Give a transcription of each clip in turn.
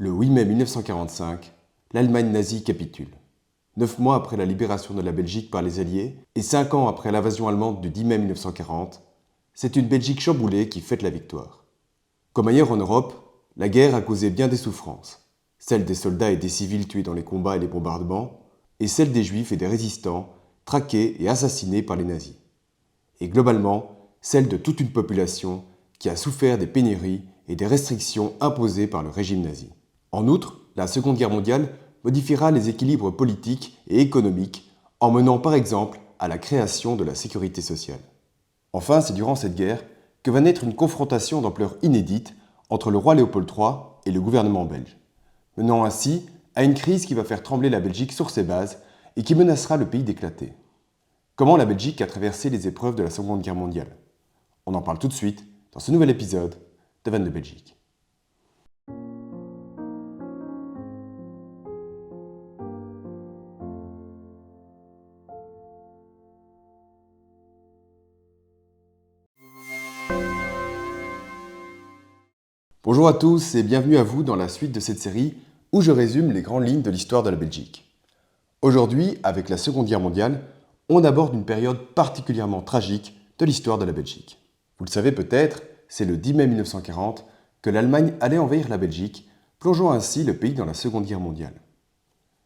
Le 8 mai 1945, l'Allemagne nazie capitule. 9 mois après la libération de la Belgique par les Alliés et 5 ans après l'invasion allemande du 10 mai 1940, c'est une Belgique chamboulée qui fête la victoire. Comme ailleurs en Europe, la guerre a causé bien des souffrances. Celles des soldats et des civils tués dans les combats et les bombardements, et celles des juifs et des résistants, traqués et assassinés par les nazis. Et globalement, celle de toute une population qui a souffert des pénuries et des restrictions imposées par le régime nazi. En outre, la Seconde Guerre mondiale modifiera les équilibres politiques et économiques en menant par exemple à la création de la sécurité sociale. Enfin, c'est durant cette guerre que va naître une confrontation d'ampleur inédite entre le roi Léopold III et le gouvernement belge, menant ainsi à une crise qui va faire trembler la Belgique sur ses bases et qui menacera le pays d'éclater. Comment la Belgique a traversé les épreuves de la Seconde Guerre mondiale? On en parle tout de suite dans ce nouvel épisode de Vannes de Belgique. Bonjour à tous et bienvenue à vous dans la suite de cette série où je résume les grandes lignes de l'histoire de la Belgique. Aujourd'hui, avec la Seconde Guerre mondiale, on aborde une période particulièrement tragique de l'histoire de la Belgique. Vous le savez peut-être, c'est le 10 mai 1940 que l'Allemagne allait envahir la Belgique, plongeant ainsi le pays dans la Seconde Guerre mondiale.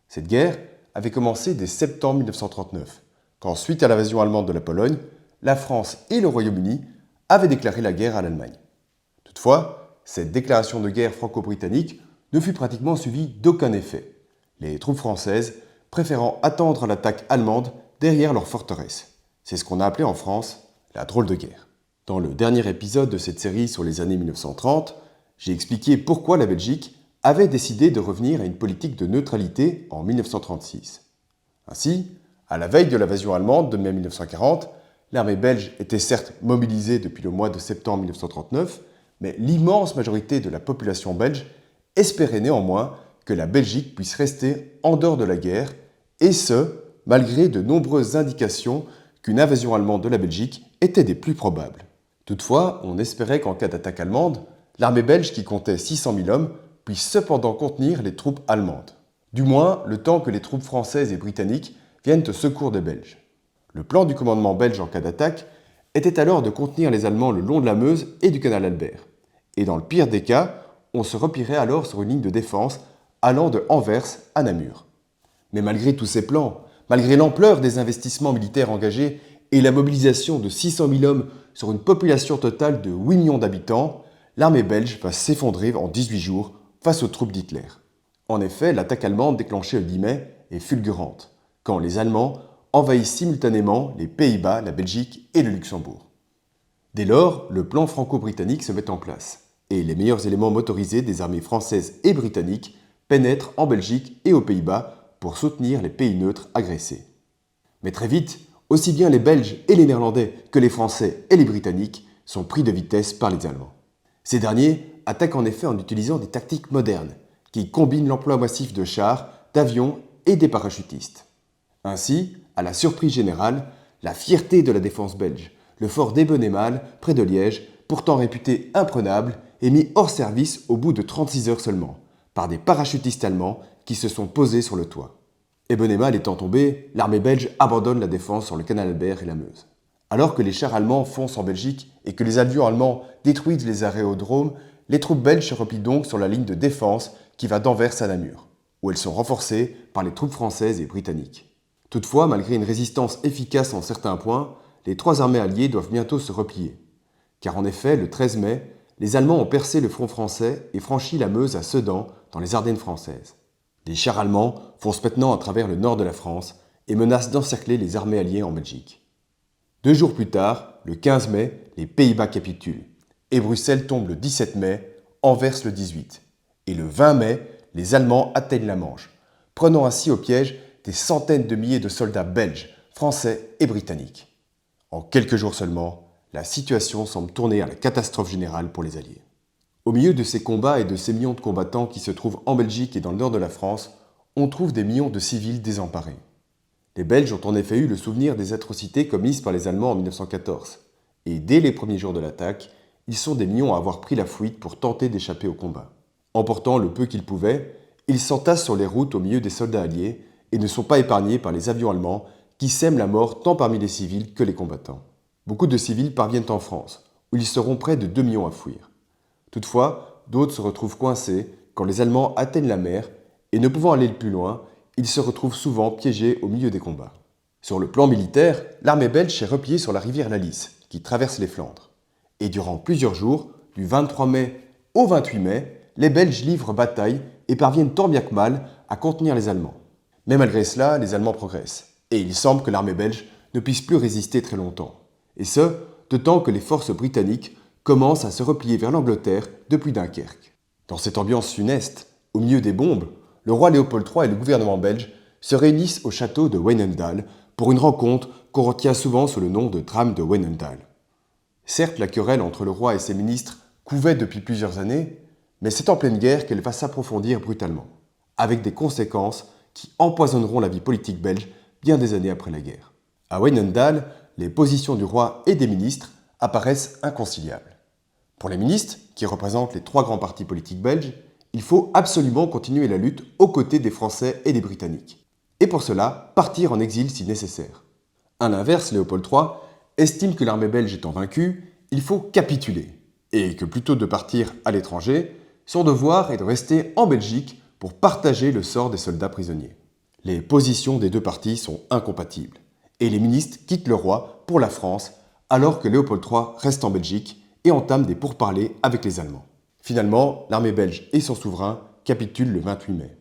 Cette guerre avait commencé dès septembre 1939, quand suite à l'invasion allemande de la Pologne, la France et le Royaume-Uni avaient déclaré la guerre à l'Allemagne. Toutefois, cette déclaration de guerre franco-britannique ne fut pratiquement suivie d'aucun effet, les troupes françaises préférant attendre l'attaque allemande derrière leur forteresse. C'est ce qu'on a appelé en France la drôle de guerre. Dans le dernier épisode de cette série sur les années 1930, j'ai expliqué pourquoi la Belgique avait décidé de revenir à une politique de neutralité en 1936. Ainsi, à la veille de l'invasion allemande de mai 1940, l'armée belge était certes mobilisée depuis le mois de septembre 1939, mais l'immense majorité de la population belge espérait néanmoins que la Belgique puisse rester en dehors de la guerre, et ce, malgré de nombreuses indications qu'une invasion allemande de la Belgique était des plus probables. Toutefois, on espérait qu'en cas d'attaque allemande, l'armée belge qui comptait 600 000 hommes puisse cependant contenir les troupes allemandes. Du moins, le temps que les troupes françaises et britanniques viennent au secours des Belges. Le plan du commandement belge en cas d'attaque était alors de contenir les Allemands le long de la Meuse et du canal Albert. Et dans le pire des cas, on se replierait alors sur une ligne de défense allant de Anvers à Namur. Mais malgré tous ces plans, malgré l'ampleur des investissements militaires engagés et la mobilisation de 600 000 hommes sur une population totale de 8 millions d'habitants, l'armée belge va s'effondrer en 18 jours face aux troupes d'Hitler. En effet, l'attaque allemande déclenchée le 10 mai est fulgurante, quand les Allemands envahissent simultanément les Pays-Bas, la Belgique et le Luxembourg. Dès lors, le plan franco-britannique se met en place, et les meilleurs éléments motorisés des armées françaises et britanniques pénètrent en Belgique et aux Pays-Bas pour soutenir les pays neutres agressés. Mais très vite, aussi bien les Belges et les Néerlandais que les Français et les Britanniques sont pris de vitesse par les Allemands. Ces derniers attaquent en effet en utilisant des tactiques modernes, qui combinent l'emploi massif de chars, d'avions et des parachutistes. Ainsi, à la surprise générale, la fierté de la défense belge, le fort d'Ebenemal, près de Liège, pourtant réputé imprenable, est mis hors service au bout de 36 heures seulement, par des parachutistes allemands qui se sont posés sur le toit. Ebenemal étant tombé, l'armée belge abandonne la défense sur le canal Albert et la Meuse. Alors que les chars allemands foncent en Belgique et que les avions allemands détruisent les aérodromes, les troupes belges se replient donc sur la ligne de défense qui va d'Anvers à Namur, où elles sont renforcées par les troupes françaises et britanniques. Toutefois, malgré une résistance efficace en certains points, les trois armées alliées doivent bientôt se replier. Car en effet, le 13 mai, les Allemands ont percé le front français et franchi la Meuse à Sedan, dans les Ardennes françaises. Les chars allemands foncent maintenant à travers le nord de la France et menacent d'encercler les armées alliées en Belgique. 2 jours plus tard, le 15 mai, les Pays-Bas capitulent. Et Bruxelles tombe le 17 mai, Anvers le 18. Et le 20 mai, les Allemands atteignent la Manche, prenant ainsi au piège des centaines de milliers de soldats belges, français et britanniques. En quelques jours seulement, la situation semble tourner à la catastrophe générale pour les Alliés. Au milieu de ces combats et de ces millions de combattants qui se trouvent en Belgique et dans le nord de la France, on trouve des millions de civils désemparés. Les Belges ont en effet eu le souvenir des atrocités commises par les Allemands en 1914, et dès les premiers jours de l'attaque, ils sont des millions à avoir pris la fuite pour tenter d'échapper au combat. Emportant le peu qu'ils pouvaient, ils s'entassent sur les routes au milieu des soldats alliés et ne sont pas épargnés par les avions allemands qui sèment la mort tant parmi les civils que les combattants. Beaucoup de civils parviennent en France, où ils seront près de 2 millions à fuir. Toutefois, d'autres se retrouvent coincés quand les Allemands atteignent la mer et ne pouvant aller plus loin, ils se retrouvent souvent piégés au milieu des combats. Sur le plan militaire, l'armée belge s'est repliée sur la rivière la Lys, qui traverse les Flandres. Et durant plusieurs jours, du 23 mai au 28 mai, les Belges livrent bataille et parviennent tant bien que mal à contenir les Allemands. Mais malgré cela, les Allemands progressent, et il semble que l'armée belge ne puisse plus résister très longtemps. Et ce, d'autant que les forces britanniques commencent à se replier vers l'Angleterre depuis Dunkerque. Dans cette ambiance funeste, au milieu des bombes, le roi Léopold III et le gouvernement belge se réunissent au château de Wynendael pour une rencontre qu'on retient souvent sous le nom de drame de Wynendael. Certes, la querelle entre le roi et ses ministres couvait depuis plusieurs années, mais c'est en pleine guerre qu'elle va s'approfondir brutalement, avec des conséquences qui empoisonneront la vie politique belge bien des années après la guerre. À Wynendael, les positions du roi et des ministres apparaissent inconciliables. Pour les ministres, qui représentent les 3 grands partis politiques belges, il faut absolument continuer la lutte aux côtés des Français et des Britanniques. Et pour cela, partir en exil si nécessaire. À l'inverse, Léopold III estime que l'armée belge étant vaincue, il faut capituler, et que plutôt de partir à l'étranger, son devoir est de rester en Belgique pour partager le sort des soldats prisonniers. Les positions des 2 partis sont incompatibles, et les ministres quittent le roi pour la France, alors que Léopold III reste en Belgique et entame des pourparlers avec les Allemands. Finalement, l'armée belge et son souverain capitulent le 28 mai.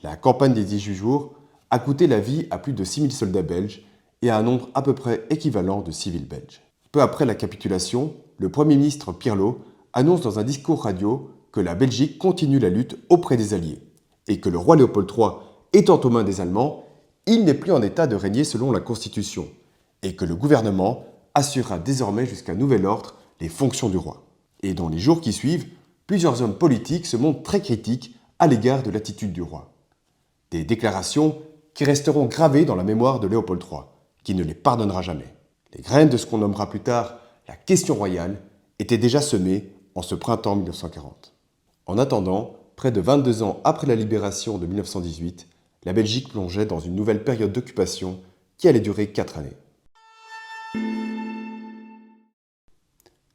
La campagne des 18 jours a coûté la vie à plus de 6000 soldats belges et à un nombre à peu près équivalent de civils belges. Peu après la capitulation, le Premier ministre Pirlo annonce dans un discours radio que la Belgique continue la lutte auprès des Alliés et que le roi Léopold III étant aux mains des Allemands, il n'est plus en état de régner selon la Constitution et que le gouvernement assurera désormais jusqu'à nouvel ordre les fonctions du roi. Et dans les jours qui suivent, plusieurs hommes politiques se montrent très critiques à l'égard de l'attitude du roi. Des déclarations qui resteront gravées dans la mémoire de Léopold III, qui ne les pardonnera jamais. Les graines de ce qu'on nommera plus tard la question royale étaient déjà semées en ce printemps 1940. En attendant, près de 22 ans après la libération de 1918, la Belgique plongeait dans une nouvelle période d'occupation qui allait durer 4 années.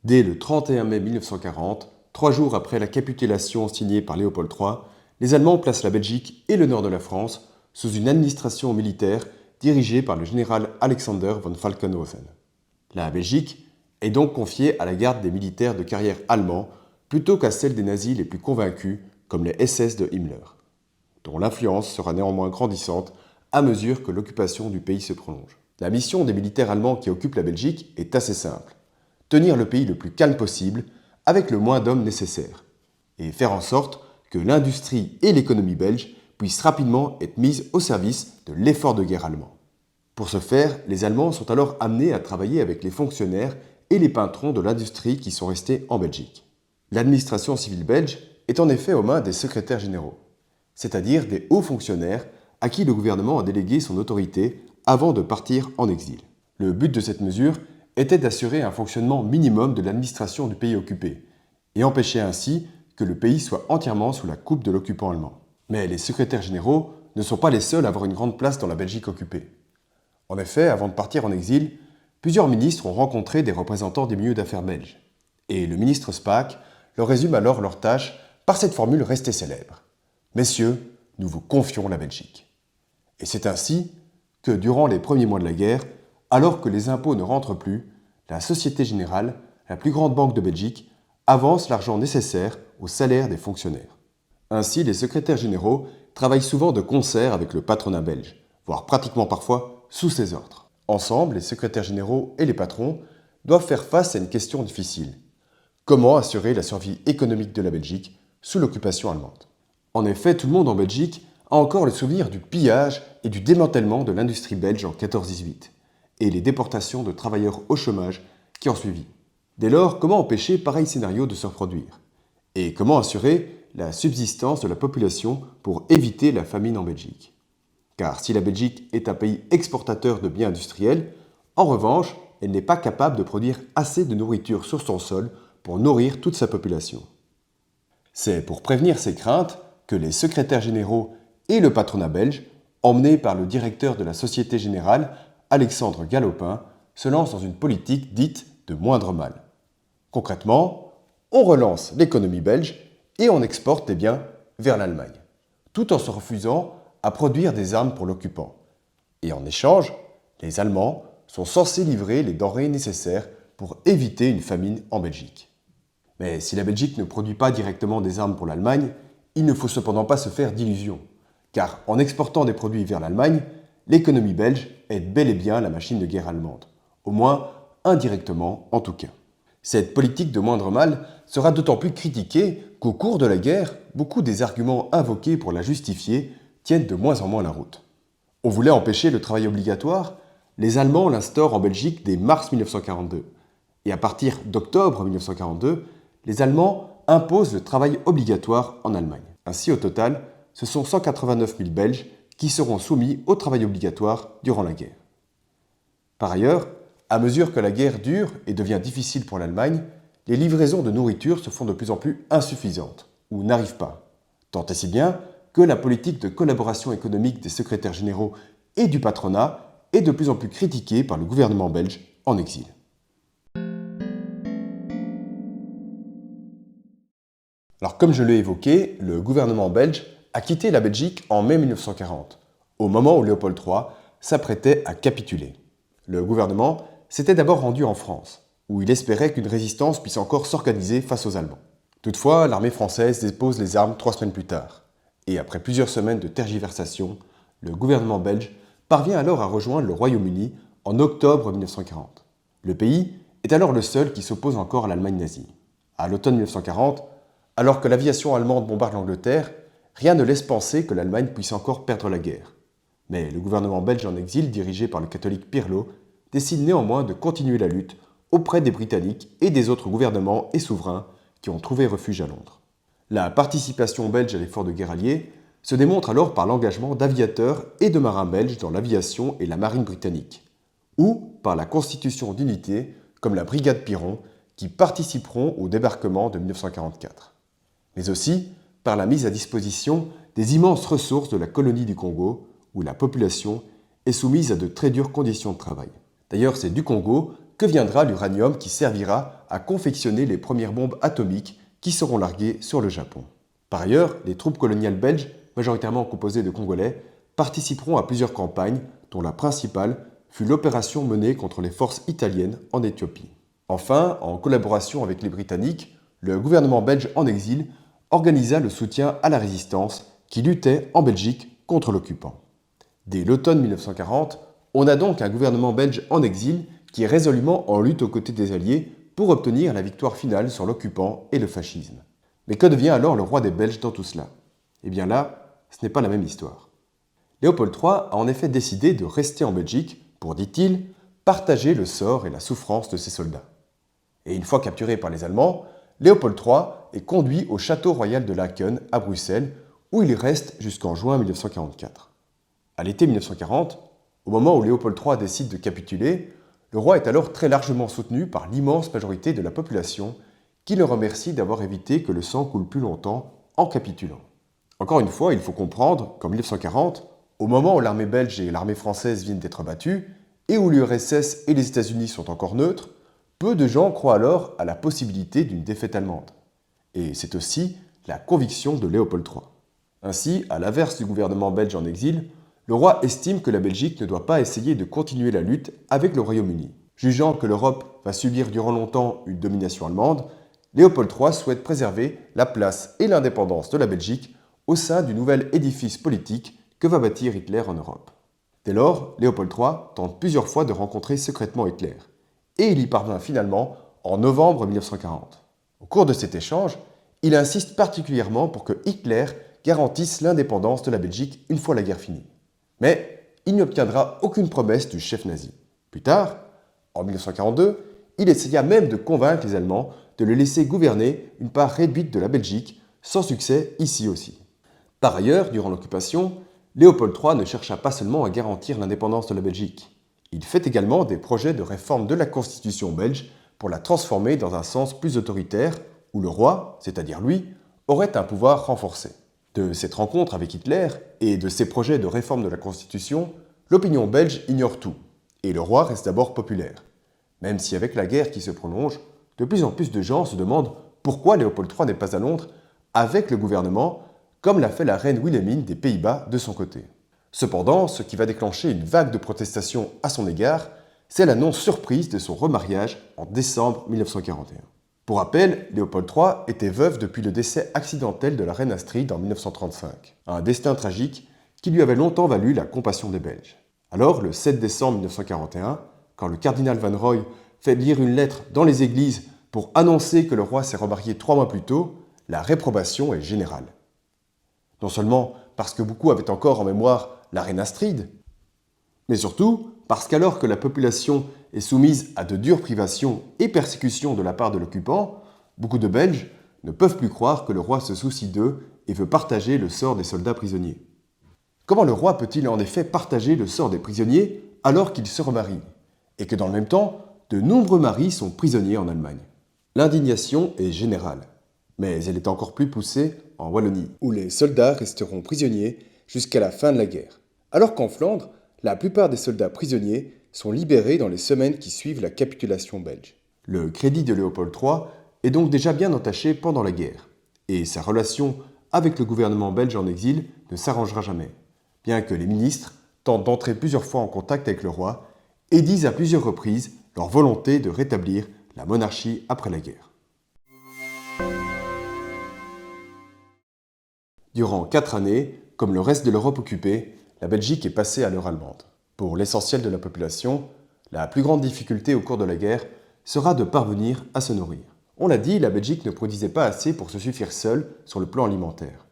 Dès le 31 mai 1940, 3 jours après la capitulation signée par Léopold III, les Allemands placent la Belgique et le nord de la France sous une administration militaire dirigée par le général Alexander von Falkenhayn. La Belgique est donc confiée à la garde des militaires de carrière allemands plutôt qu'à celle des nazis les plus convaincus comme les SS de Himmler, dont l'influence sera néanmoins grandissante à mesure que l'occupation du pays se prolonge. La mission des militaires allemands qui occupent la Belgique est assez simple: tenir le pays le plus calme possible avec le moins d'hommes nécessaires et faire en sorte que l'industrie et l'économie belge puissent rapidement être mises au service de l'effort de guerre allemand. Pour ce faire, les Allemands sont alors amenés à travailler avec les fonctionnaires et les patrons de l'industrie qui sont restés en Belgique. L'administration civile belge est en effet aux mains des secrétaires généraux, c'est-à-dire des hauts fonctionnaires à qui le gouvernement a délégué son autorité avant de partir en exil. Le but de cette mesure était d'assurer un fonctionnement minimum de l'administration du pays occupé et empêcher ainsi que le pays soit entièrement sous la coupe de l'occupant allemand. Mais les secrétaires généraux ne sont pas les seuls à avoir une grande place dans la Belgique occupée. En effet, avant de partir en exil, plusieurs ministres ont rencontré des représentants des milieux d'affaires belges. Et le ministre Spaak leur résume alors leur tâche par cette formule restée célèbre: « Messieurs, nous vous confions la Belgique. » Et c'est ainsi que, durant les premiers mois de la guerre, alors que les impôts ne rentrent plus, la Société Générale, la plus grande banque de Belgique, avance l'argent nécessaire au salaire des fonctionnaires. Ainsi, les secrétaires généraux travaillent souvent de concert avec le patronat belge, voire pratiquement parfois sous ses ordres. Ensemble, les secrétaires généraux et les patrons doivent faire face à une question difficile: comment assurer la survie économique de la Belgique sous l'occupation allemande? En effet, tout le monde en Belgique a encore le souvenir du pillage et du démantèlement de l'industrie belge en 14-18 et les déportations de travailleurs au chômage qui ont suivi. Dès lors, comment empêcher pareil scénario de se reproduire? Et comment assurer la subsistance de la population pour éviter la famine en Belgique? Car si la Belgique est un pays exportateur de biens industriels, en revanche, elle n'est pas capable de produire assez de nourriture sur son sol pour nourrir toute sa population. C'est pour prévenir ces craintes que les secrétaires généraux et le patronat belge, emmenés par le directeur de la Société Générale, Alexandre Galopin, se lancent dans une politique dite de moindre mal. Concrètement, on relance l'économie belge et on exporte des biens vers l'Allemagne, tout en se refusant à produire des armes pour l'occupant. Et en échange, les Allemands sont censés livrer les denrées nécessaires pour éviter une famine en Belgique. Mais si la Belgique ne produit pas directement des armes pour l'Allemagne, il ne faut cependant pas se faire d'illusions, car en exportant des produits vers l'Allemagne, l'économie belge aide bel et bien la machine de guerre allemande, au moins indirectement en tout cas. Cette politique de moindre mal sera d'autant plus critiquée qu'au cours de la guerre, beaucoup des arguments invoqués pour la justifier tiennent de moins en moins la route. On voulait empêcher le travail obligatoire, les Allemands l'instaurent en Belgique dès mars 1942. Et à partir d'octobre 1942, les Allemands imposent le travail obligatoire en Allemagne. Ainsi, au total, ce sont 189 000 Belges qui seront soumis au travail obligatoire durant la guerre. Par ailleurs, à mesure que la guerre dure et devient difficile pour l'Allemagne, les livraisons de nourriture se font de plus en plus insuffisantes, ou n'arrivent pas. Tant et si bien que la politique de collaboration économique des secrétaires généraux et du patronat est de plus en plus critiquée par le gouvernement belge en exil. Alors comme je l'ai évoqué, le gouvernement belge a quitté la Belgique en mai 1940, au moment où Léopold III s'apprêtait à capituler. Le gouvernement s'était d'abord rendu en France, où il espérait qu'une résistance puisse encore s'organiser face aux Allemands. Toutefois, l'armée française dépose les armes 3 semaines plus tard, et après plusieurs semaines de tergiversation, le gouvernement belge parvient alors à rejoindre le Royaume-Uni en octobre 1940. Le pays est alors le seul qui s'oppose encore à l'Allemagne nazie. À l'automne 1940, alors que l'aviation allemande bombarde l'Angleterre, rien ne laisse penser que l'Allemagne puisse encore perdre la guerre. Mais le gouvernement belge en exil, dirigé par le catholique Pirlo, décide néanmoins de continuer la lutte auprès des Britanniques et des autres gouvernements et souverains qui ont trouvé refuge à Londres. La participation belge à l'effort de guerre allié se démontre alors par l'engagement d'aviateurs et de marins belges dans l'aviation et la marine britannique, ou par la constitution d'unités comme la brigade Piron qui participeront au débarquement de 1944. Mais aussi par la mise à disposition des immenses ressources de la colonie du Congo, où la population est soumise à de très dures conditions de travail. D'ailleurs, c'est du Congo que viendra l'uranium qui servira à confectionner les premières bombes atomiques qui seront larguées sur le Japon. Par ailleurs, les troupes coloniales belges, majoritairement composées de Congolais, participeront à plusieurs campagnes, dont la principale fut l'opération menée contre les forces italiennes en Éthiopie. Enfin, en collaboration avec les Britanniques, le gouvernement belge en exil organisa le soutien à la résistance qui luttait en Belgique contre l'occupant. Dès l'automne 1940, on a donc un gouvernement belge en exil qui est résolument en lutte aux côtés des Alliés pour obtenir la victoire finale sur l'occupant et le fascisme. Mais que devient alors le roi des Belges dans tout cela? Eh bien là, ce n'est pas la même histoire. Léopold III a en effet décidé de rester en Belgique pour, dit-il, partager le sort et la souffrance de ses soldats. Et une fois capturé par les Allemands, Léopold III est conduit au château royal de Laeken à Bruxelles, où il reste jusqu'en juin 1944. À l'été 1940, au moment où Léopold III décide de capituler, le roi est alors très largement soutenu par l'immense majorité de la population qui le remercie d'avoir évité que le sang coule plus longtemps en capitulant. Encore une fois, il faut comprendre qu'en 1940, au moment où l'armée belge et l'armée française viennent d'être battues, et où l'URSS et les États-Unis sont encore neutres, peu de gens croient alors à la possibilité d'une défaite allemande. Et c'est aussi la conviction de Léopold III. Ainsi, à l'inverse du gouvernement belge en exil, le roi estime que la Belgique ne doit pas essayer de continuer la lutte avec le Royaume-Uni. Jugeant que l'Europe va subir durant longtemps une domination allemande, Léopold III souhaite préserver la place et l'indépendance de la Belgique au sein du nouvel édifice politique que va bâtir Hitler en Europe. Dès lors, Léopold III tente plusieurs fois de rencontrer secrètement Hitler, et il y parvient finalement en novembre 1940. Au cours de cet échange, il insiste particulièrement pour que Hitler garantisse l'indépendance de la Belgique une fois la guerre finie. Mais il n'obtiendra aucune promesse du chef nazi. Plus tard, en 1942, il essaya même de convaincre les Allemands de le laisser gouverner une part réduite de la Belgique, sans succès ici aussi. Par ailleurs, durant l'occupation, Léopold III ne chercha pas seulement à garantir l'indépendance de la Belgique. Il fait également des projets de réforme de la constitution belge pour la transformer dans un sens plus autoritaire, où le roi, c'est-à-dire lui, aurait un pouvoir renforcé. De cette rencontre avec Hitler et de ses projets de réforme de la Constitution, l'opinion belge ignore tout, et le roi reste d'abord populaire. Même si avec la guerre qui se prolonge, de plus en plus de gens se demandent pourquoi Léopold III n'est pas à Londres avec le gouvernement, comme l'a fait la reine Wilhelmine des Pays-Bas de son côté. Cependant, ce qui va déclencher une vague de protestations à son égard, c'est l'annonce surprise de son remariage en décembre 1941. Pour rappel, Léopold III était veuf depuis le décès accidentel de la reine Astrid en 1935, un destin tragique qui lui avait longtemps valu la compassion des Belges. Alors, le 7 décembre 1941, quand le cardinal Van Roy fait lire une lettre dans les églises pour annoncer que le roi s'est remarié 3 mois plus tôt, la réprobation est générale. Non seulement parce que beaucoup avaient encore en mémoire la reine Astrid, mais surtout parce qu'alors que la population est soumise à de dures privations et persécutions de la part de l'occupant, beaucoup de Belges ne peuvent plus croire que le roi se soucie d'eux et veut partager le sort des soldats prisonniers. Comment le roi peut-il en effet partager le sort des prisonniers alors qu'il se remarie, et que dans le même temps, de nombreux maris sont prisonniers en Allemagne? L'indignation est générale, mais elle est encore plus poussée en Wallonie, où les soldats resteront prisonniers jusqu'à la fin de la guerre. Alors qu'en Flandre, la plupart des soldats prisonniers sont libérés dans les semaines qui suivent la capitulation belge. Le crédit de Léopold III est donc déjà bien entaché pendant la guerre, et sa relation avec le gouvernement belge en exil ne s'arrangera jamais, bien que les ministres tentent d'entrer plusieurs fois en contact avec le roi et disent à plusieurs reprises leur volonté de rétablir la monarchie après la guerre. Durant 4 années, comme le reste de l'Europe occupée, la Belgique est passée à l'heure allemande. Pour l'essentiel de la population, la plus grande difficulté au cours de la guerre sera de parvenir à se nourrir. On l'a dit, la Belgique ne produisait pas assez pour se suffire seule sur le plan alimentaire.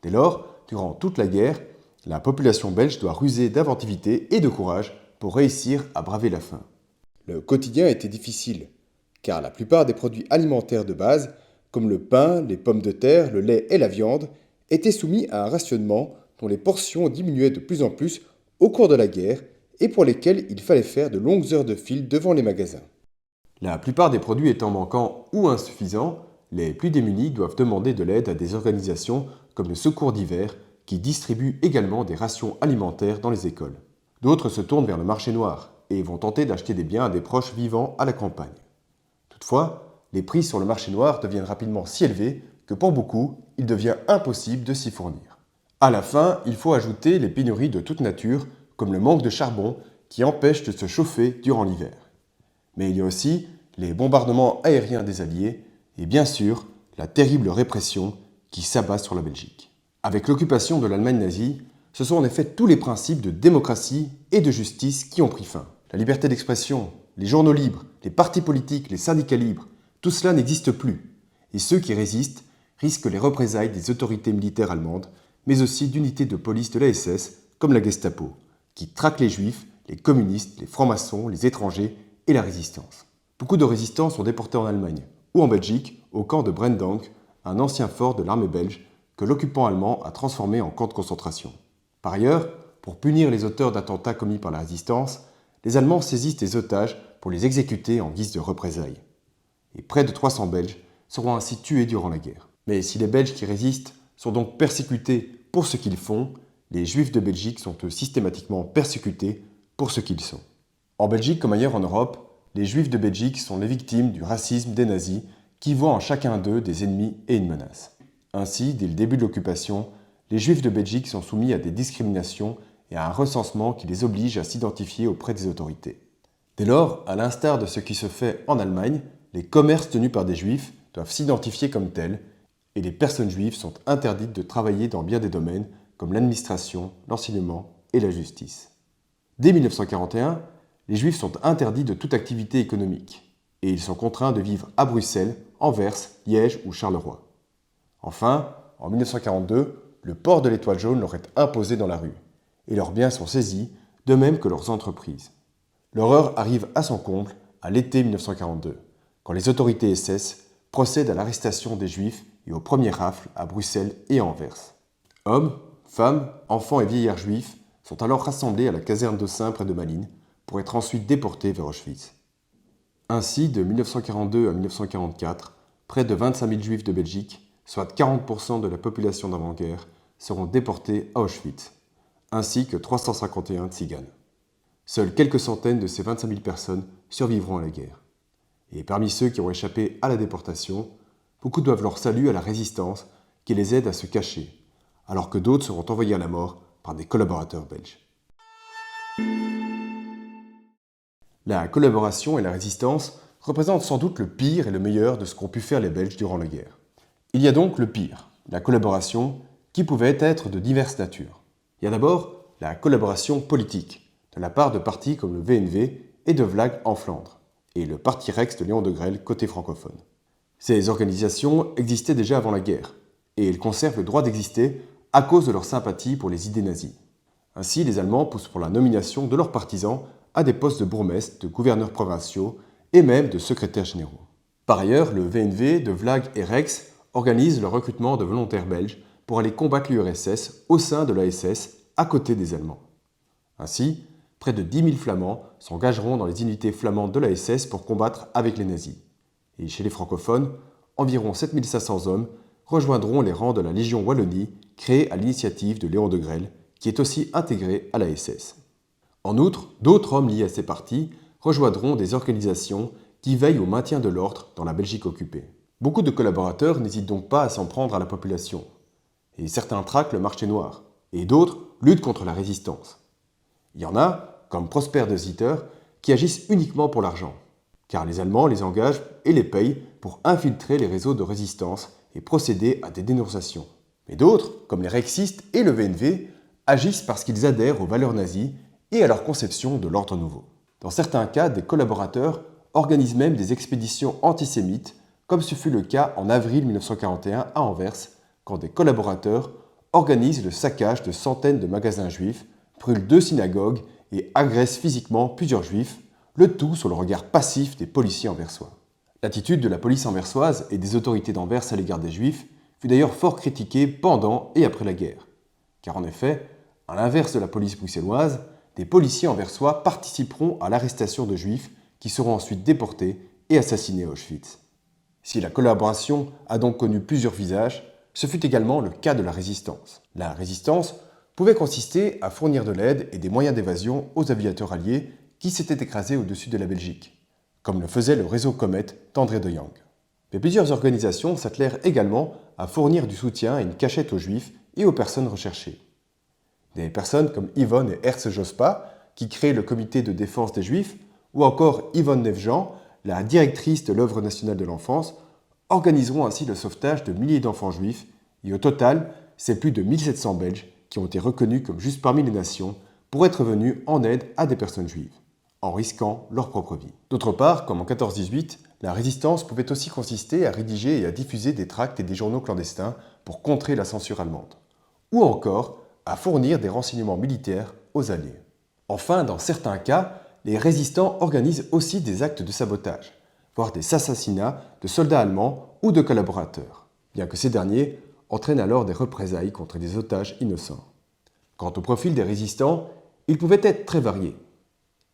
Dès lors, durant toute la guerre, la population belge doit ruser d'inventivité et de courage pour réussir à braver la faim. Le quotidien était difficile, car la plupart des produits alimentaires de base, comme le pain, les pommes de terre, le lait et la viande, étaient soumis à un rationnement dont les portions diminuaient de plus en plus au cours de la guerre et pour lesquels il fallait faire de longues heures de file devant les magasins. La plupart des produits étant manquants ou insuffisants, les plus démunis doivent demander de l'aide à des organisations comme le Secours d'hiver qui distribuent également des rations alimentaires dans les écoles. D'autres se tournent vers le marché noir et vont tenter d'acheter des biens à des proches vivant à la campagne. Toutefois, les prix sur le marché noir deviennent rapidement si élevés que pour beaucoup, il devient impossible de s'y fournir. À la fin, il faut ajouter les pénuries de toute nature, comme le manque de charbon qui empêche de se chauffer durant l'hiver. Mais il y a aussi les bombardements aériens des Alliés et bien sûr la terrible répression qui s'abat sur la Belgique. Avec l'occupation de l'Allemagne nazie, ce sont en effet tous les principes de démocratie et de justice qui ont pris fin. La liberté d'expression, les journaux libres, les partis politiques, les syndicats libres, tout cela n'existe plus. Et ceux qui résistent risquent les représailles des autorités militaires allemandes, mais aussi d'unités de police de la SS, comme la Gestapo, qui traquent les juifs, les communistes, les francs-maçons, les étrangers et la résistance. Beaucoup de résistants sont déportés en Allemagne, ou en Belgique, au camp de Brendank, un ancien fort de l'armée belge que l'occupant allemand a transformé en camp de concentration. Par ailleurs, pour punir les auteurs d'attentats commis par la résistance, les Allemands saisissent des otages pour les exécuter en guise de représailles. Et près de 300 Belges seront ainsi tués durant la guerre. Mais si les Belges qui résistent sont donc persécutés pour ce qu'ils font, les Juifs de Belgique sont eux systématiquement persécutés pour ce qu'ils sont. En Belgique comme ailleurs en Europe, les Juifs de Belgique sont les victimes du racisme des nazis qui voient en chacun d'eux des ennemis et une menace. Ainsi, dès le début de l'occupation, les Juifs de Belgique sont soumis à des discriminations et à un recensement qui les oblige à s'identifier auprès des autorités. Dès lors, à l'instar de ce qui se fait en Allemagne, les commerces tenus par des Juifs doivent s'identifier comme tels et les personnes juives sont interdites de travailler dans bien des domaines comme l'administration, l'enseignement et la justice. Dès 1941, les Juifs sont interdits de toute activité économique et ils sont contraints de vivre à Bruxelles, Anvers, Liège ou Charleroi. Enfin, en 1942, le port de l'étoile jaune leur est imposé dans la rue et leurs biens sont saisis, de même que leurs entreprises. L'horreur arrive à son comble à l'été 1942, quand les autorités SS procèdent à l'arrestation des Juifs et aux premiers rafles à Bruxelles et à Anvers. Hommes, femmes, enfants et vieillards juifs sont alors rassemblés à la caserne d'Aussin près de Malines pour être ensuite déportés vers Auschwitz. Ainsi, de 1942 à 1944, près de 25 000 Juifs de Belgique soit 40% de la population d'avant-guerre, seront déportés à Auschwitz, ainsi que 351 tziganes. Seules quelques centaines de ces 25 000 personnes survivront à la guerre. Et parmi ceux qui ont échappé à la déportation, beaucoup doivent leur salut à la résistance qui les aide à se cacher, alors que d'autres seront envoyés à la mort par des collaborateurs belges. La collaboration et la résistance représentent sans doute le pire et le meilleur de ce qu'ont pu faire les Belges durant la guerre. Il y a donc le pire, la collaboration, qui pouvait être de diverses natures. Il y a d'abord la collaboration politique, de la part de partis comme le VNV et de Vlag en Flandre, et le Parti Rex de Léon Degrelle côté francophone. Ces organisations existaient déjà avant la guerre, et elles conservent le droit d'exister à cause de leur sympathie pour les idées nazies. Ainsi, les Allemands poussent pour la nomination de leurs partisans à des postes de bourgmestre, de gouverneurs provinciaux et même de secrétaires généraux. Par ailleurs, le VNV de Vlag et Rex organise le recrutement de volontaires belges pour aller combattre l'URSS au sein de l'ASS à côté des Allemands. Ainsi, près de 10 000 Flamands s'engageront dans les unités flamandes de l'ASS pour combattre avec les nazis. Et chez les francophones, environ 7 500 hommes rejoindront les rangs de la Légion Wallonie, créée à l'initiative de Léon Degrelle, qui est aussi intégrée à l'ASS. En outre, d'autres hommes liés à ces partis rejoindront des organisations qui veillent au maintien de l'ordre dans la Belgique occupée. Beaucoup de collaborateurs n'hésitent donc pas à s'en prendre à la population. Et certains traquent le marché noir, et d'autres luttent contre la résistance. Il y en a, comme Prosper de Zitter, qui agissent uniquement pour l'argent, car les Allemands les engagent et les payent pour infiltrer les réseaux de résistance et procéder à des dénonciations. Mais d'autres, comme les Rexistes et le VNV, agissent parce qu'ils adhèrent aux valeurs nazies et à leur conception de l'ordre nouveau. Dans certains cas, des collaborateurs organisent même des expéditions antisémites, comme ce fut le cas en avril 1941 à Anvers, quand des collaborateurs organisent le saccage de centaines de magasins juifs, brûlent 2 synagogues et agressent physiquement plusieurs juifs, le tout sous le regard passif des policiers anversois. L'attitude de la police anversoise et des autorités d'Anvers à l'égard des juifs fut d'ailleurs fort critiquée pendant et après la guerre. Car en effet, à l'inverse de la police bruxelloise, des policiers anversois participeront à l'arrestation de juifs qui seront ensuite déportés et assassinés à Auschwitz. Si la collaboration a donc connu plusieurs visages, ce fut également le cas de la résistance. La résistance pouvait consister à fournir de l'aide et des moyens d'évasion aux aviateurs alliés qui s'étaient écrasés au-dessus de la Belgique, comme le faisait le réseau Comet d'André de Jong. Mais plusieurs organisations s'attelèrent également à fournir du soutien et une cachette aux juifs et aux personnes recherchées. Des personnes comme Yvonne et Ernst Jospa, qui créent le comité de défense des juifs, ou encore Yvonne Nevjean, la directrice de l'œuvre nationale de l'enfance, organiseront ainsi le sauvetage de milliers d'enfants juifs, et au total, c'est plus de 1700 Belges qui ont été reconnus comme justes parmi les nations pour être venus en aide à des personnes juives, en risquant leur propre vie. D'autre part, comme en 14-18, la résistance pouvait aussi consister à rédiger et à diffuser des tracts et des journaux clandestins pour contrer la censure allemande, ou encore à fournir des renseignements militaires aux Alliés. Enfin, dans certains cas, les résistants organisent aussi des actes de sabotage, voire des assassinats de soldats allemands ou de collaborateurs, bien que ces derniers entraînent alors des représailles contre des otages innocents. Quant au profil des résistants, il pouvait être très varié.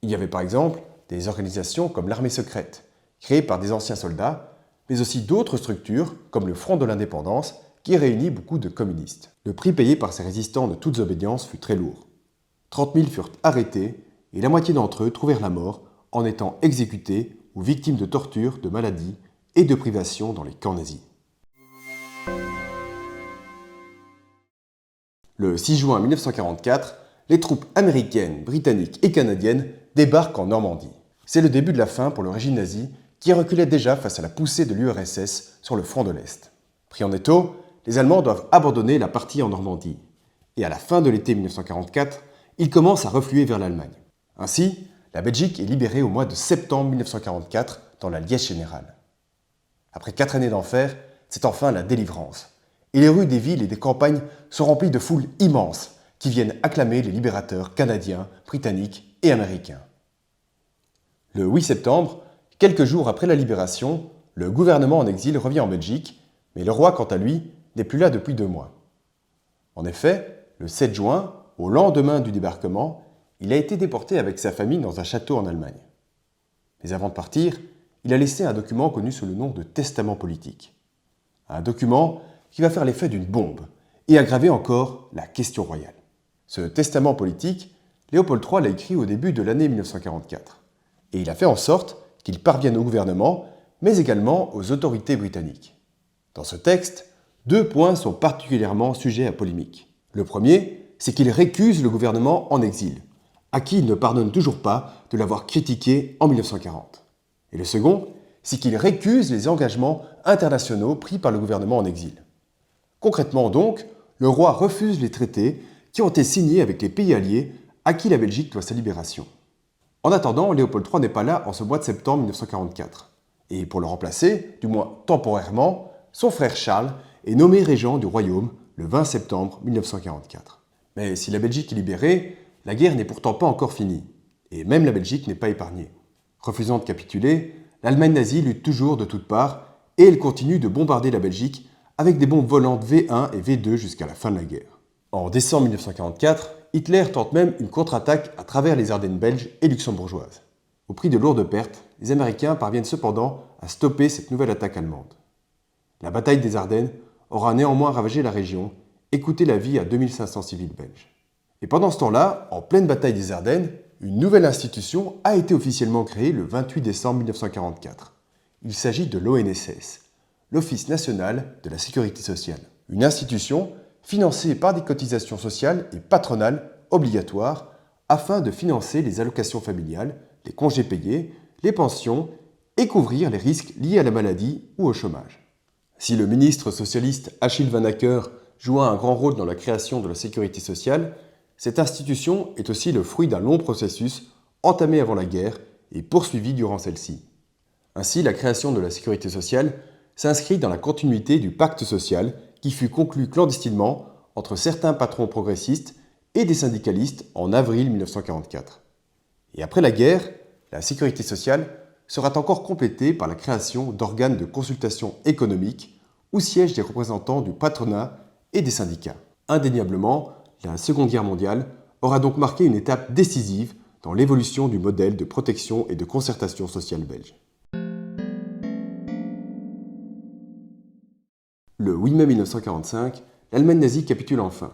Il y avait par exemple des organisations comme l'armée secrète, créée par des anciens soldats, mais aussi d'autres structures comme le Front de l'Indépendance, qui réunit beaucoup de communistes. Le prix payé par ces résistants de toutes obédiences fut très lourd. 30 000 furent arrêtés et la moitié d'entre eux trouvèrent la mort en étant exécutés ou victimes de tortures, de maladies et de privations dans les camps nazis. Le 6 juin 1944, les troupes américaines, britanniques et canadiennes débarquent en Normandie. C'est le début de la fin pour le régime nazi qui reculait déjà face à la poussée de l'URSS sur le front de l'Est. Pris en étau, les Allemands doivent abandonner la partie en Normandie. Et à la fin de l'été 1944, ils commencent à refluer vers l'Allemagne. Ainsi, la Belgique est libérée au mois de septembre 1944 dans la Liesse générale. Après 4 années d'enfer, c'est enfin la délivrance. Et les rues des villes et des campagnes sont remplies de foules immenses qui viennent acclamer les libérateurs canadiens, britanniques et américains. Le 8 septembre, quelques jours après la libération, le gouvernement en exil revient en Belgique, mais le roi, quant à lui, n'est plus là depuis 2 mois. En effet, le 7 juin, au lendemain du débarquement, il a été déporté avec sa famille dans un château en Allemagne. Mais avant de partir, il a laissé un document connu sous le nom de testament politique. Un document qui va faire l'effet d'une bombe et aggraver encore la question royale. Ce testament politique, Léopold III l'a écrit au début de l'année 1944. Et il a fait en sorte qu'il parvienne au gouvernement, mais également aux autorités britanniques. Dans ce texte, 2 points sont particulièrement sujets à polémique. Le premier, c'est qu'il récuse le gouvernement en exil, à qui il ne pardonne toujours pas de l'avoir critiqué en 1940. Et le second, c'est qu'il récuse les engagements internationaux pris par le gouvernement en exil. Concrètement donc, le roi refuse les traités qui ont été signés avec les pays alliés à qui la Belgique doit sa libération. En attendant, Léopold III n'est pas là en ce mois de septembre 1944. Et pour le remplacer, du moins temporairement, son frère Charles est nommé régent du royaume le 20 septembre 1944. Mais si la Belgique est libérée, la guerre n'est pourtant pas encore finie. Et même la Belgique n'est pas épargnée. Refusant de capituler, l'Allemagne nazie lutte toujours de toutes parts et elle continue de bombarder la Belgique avec des bombes volantes V1 et V2 jusqu'à la fin de la guerre. En décembre 1944, Hitler tente même une contre-attaque à travers les Ardennes belges et luxembourgeoises. Au prix de lourdes pertes, les Américains parviennent cependant à stopper cette nouvelle attaque allemande. La bataille des Ardennes aura néanmoins ravagé la région et coûté la vie à 2500 civils belges. Et pendant ce temps-là, en pleine bataille des Ardennes, une nouvelle institution a été officiellement créée le 28 décembre 1944. Il s'agit de l'ONSS, l'Office national de la sécurité sociale. Une institution financée par des cotisations sociales et patronales obligatoires afin de financer les allocations familiales, les congés payés, les pensions et couvrir les risques liés à la maladie ou au chômage. Si le ministre socialiste Achille Van Acker joua un grand rôle dans la création de la sécurité sociale, cette institution est aussi le fruit d'un long processus entamé avant la guerre et poursuivi durant celle-ci. Ainsi, la création de la sécurité sociale s'inscrit dans la continuité du pacte social qui fut conclu clandestinement entre certains patrons progressistes et des syndicalistes en avril 1944. Et après la guerre, la sécurité sociale sera encore complétée par la création d'organes de consultation économique où siègent des représentants du patronat et des syndicats. Indéniablement, la Seconde Guerre mondiale aura donc marqué une étape décisive dans l'évolution du modèle de protection et de concertation sociale belge. Le 8 mai 1945, l'Allemagne nazie capitule enfin,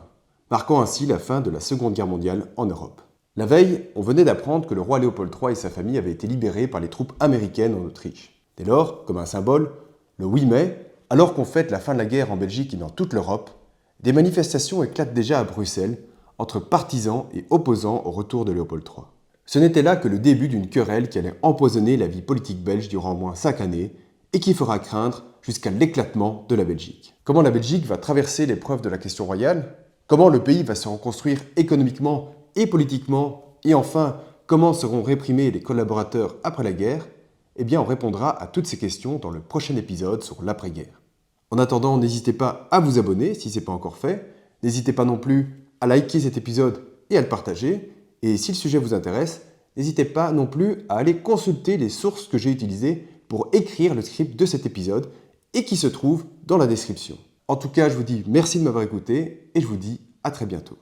marquant ainsi la fin de la Seconde Guerre mondiale en Europe. La veille, on venait d'apprendre que le roi Léopold III et sa famille avaient été libérés par les troupes américaines en Autriche. Dès lors, comme un symbole, le 8 mai, alors qu'on fête la fin de la guerre en Belgique et dans toute l'Europe, des manifestations éclatent déjà à Bruxelles entre partisans et opposants au retour de Léopold III. Ce n'était là que le début d'une querelle qui allait empoisonner la vie politique belge durant au moins 5 années et qui fera craindre jusqu'à l'éclatement de la Belgique. Comment la Belgique va traverser l'épreuve de la question royale? Comment le pays va se reconstruire économiquement et politiquement? Et enfin, comment seront réprimés les collaborateurs après la guerre? Eh bien, on répondra à toutes ces questions dans le prochain épisode sur l'après-guerre. En attendant, n'hésitez pas à vous abonner si ce n'est pas encore fait. N'hésitez pas non plus à liker cet épisode et à le partager. Et si le sujet vous intéresse, n'hésitez pas non plus à aller consulter les sources que j'ai utilisées pour écrire le script de cet épisode et qui se trouve dans la description. En tout cas, je vous dis merci de m'avoir écouté et je vous dis à très bientôt.